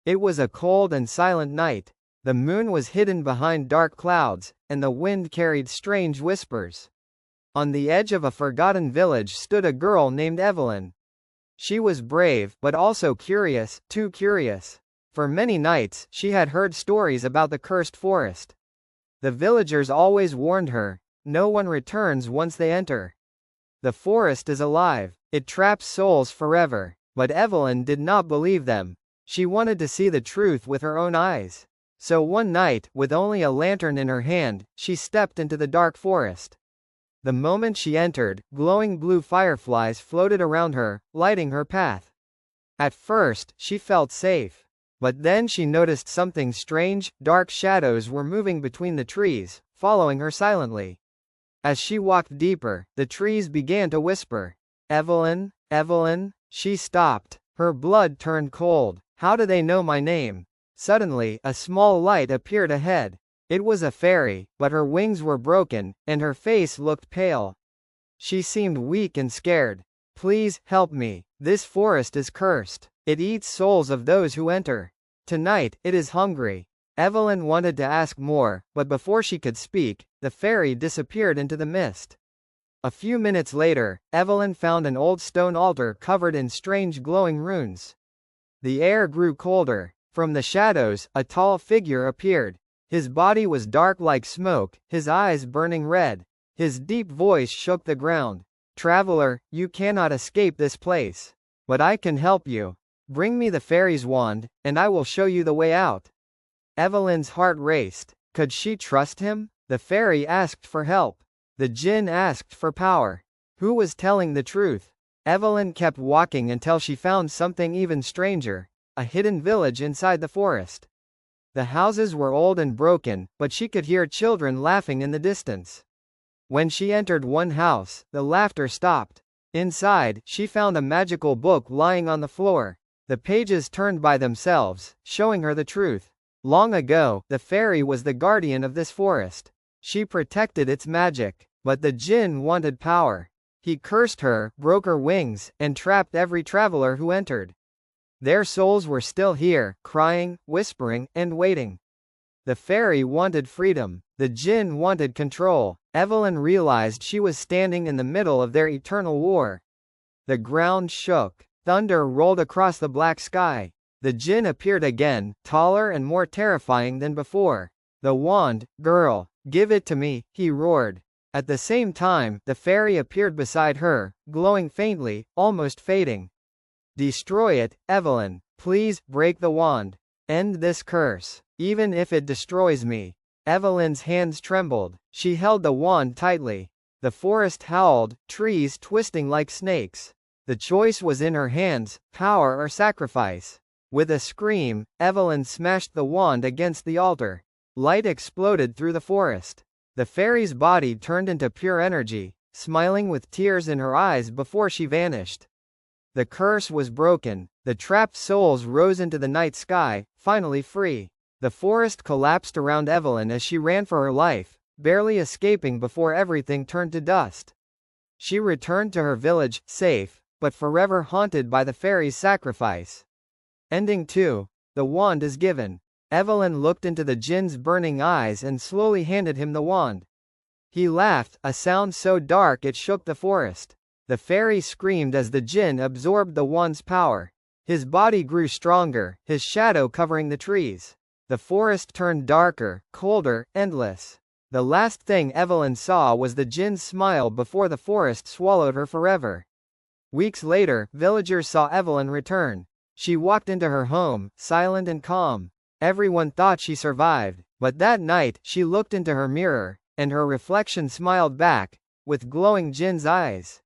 It was a cold and silent night. The moon was hidden behind dark clouds, and the wind carried strange whispers. On the edge of a forgotten village stood a girl named Evelyn. She was brave, but also curious, too curious. For many nights, she had heard stories about the cursed forest. The villagers always warned her, no one returns once they enter. The forest is alive, it traps souls forever. But Evelyn did not believe them. She wanted to see the truth with her own eyes. So one night, with only a lantern in her hand, she stepped into the dark forest. The moment she entered, glowing blue fireflies floated around her, lighting her path. At first, she felt safe. But then she noticed something strange. Dark shadows were moving between the trees, following her silently. As she walked deeper, the trees began to whisper, "Evelyn, Evelyn." She stopped. Her blood turned cold. How do they know my name? Suddenly, a small light appeared ahead. It was a fairy, but her wings were broken, and her face looked pale. She seemed weak and scared. "Please, help me. This forest is cursed. It eats souls of those who enter. Tonight, it is hungry." Evelyn wanted to ask more, but before she could speak, the fairy disappeared into the mist. A few minutes later, Evelyn found an old stone altar covered in strange glowing runes. The air grew colder. From the shadows, a tall figure appeared. His body was dark like smoke, his eyes burning red. His deep voice shook the ground. "Traveler, you cannot escape this place. But I can help you. Bring me the fairy's wand, and I will show you the way out." Evelyn's heart raced. Could she trust him? The fairy asked for help. The Jinn asked for power. Who was telling the truth? Evelyn kept walking until she found something even stranger, a hidden village inside the forest. The houses were old and broken, but she could hear children laughing in the distance. When she entered one house, the laughter stopped. Inside, she found a magical book lying on the floor. The pages turned by themselves, showing her the truth. Long ago, the fairy was the guardian of this forest. She protected its magic, but the Jinn wanted power. He cursed her, broke her wings, and trapped every traveler who entered. Their souls were still here, crying, whispering, and waiting. The fairy wanted freedom. The Jinn wanted control. Evelyn realized she was standing in the middle of their eternal war. The ground shook. Thunder rolled across the black sky. The Jinn appeared again, taller and more terrifying than before. "The wand, girl. Give it to me," he roared. At the same time, the fairy appeared beside her, glowing faintly, almost fading. "Destroy it, Evelyn. Please, break the wand. End this curse. Even if it destroys me." Evelyn's hands trembled. She held the wand tightly. The forest howled, trees twisting like snakes. The choice was in her hands, power or sacrifice. With a scream, Evelyn smashed the wand against the altar. Light exploded through the forest. The fairy's body turned into pure energy, smiling with tears in her eyes before she vanished. The curse was broken. The trapped souls rose into the night sky, finally free. The forest collapsed around Evelyn as she ran for her life, barely escaping before everything turned to dust. She returned to her village, safe, but forever haunted by the fairy's sacrifice. Ending 2. The wand is given. Evelyn looked into the Jinn's burning eyes and slowly handed him the wand. He laughed, a sound so dark it shook the forest. The fairy screamed as the Jinn absorbed the wand's power. His body grew stronger, his shadow covering the trees. The forest turned darker, colder, endless. The last thing Evelyn saw was the Jinn's smile before the forest swallowed her forever. Weeks later, villagers saw Evelyn return. She walked into her home, silent and calm. Everyone thought she survived, but that night, she looked into her mirror, and her reflection smiled back, with glowing Jinn's eyes.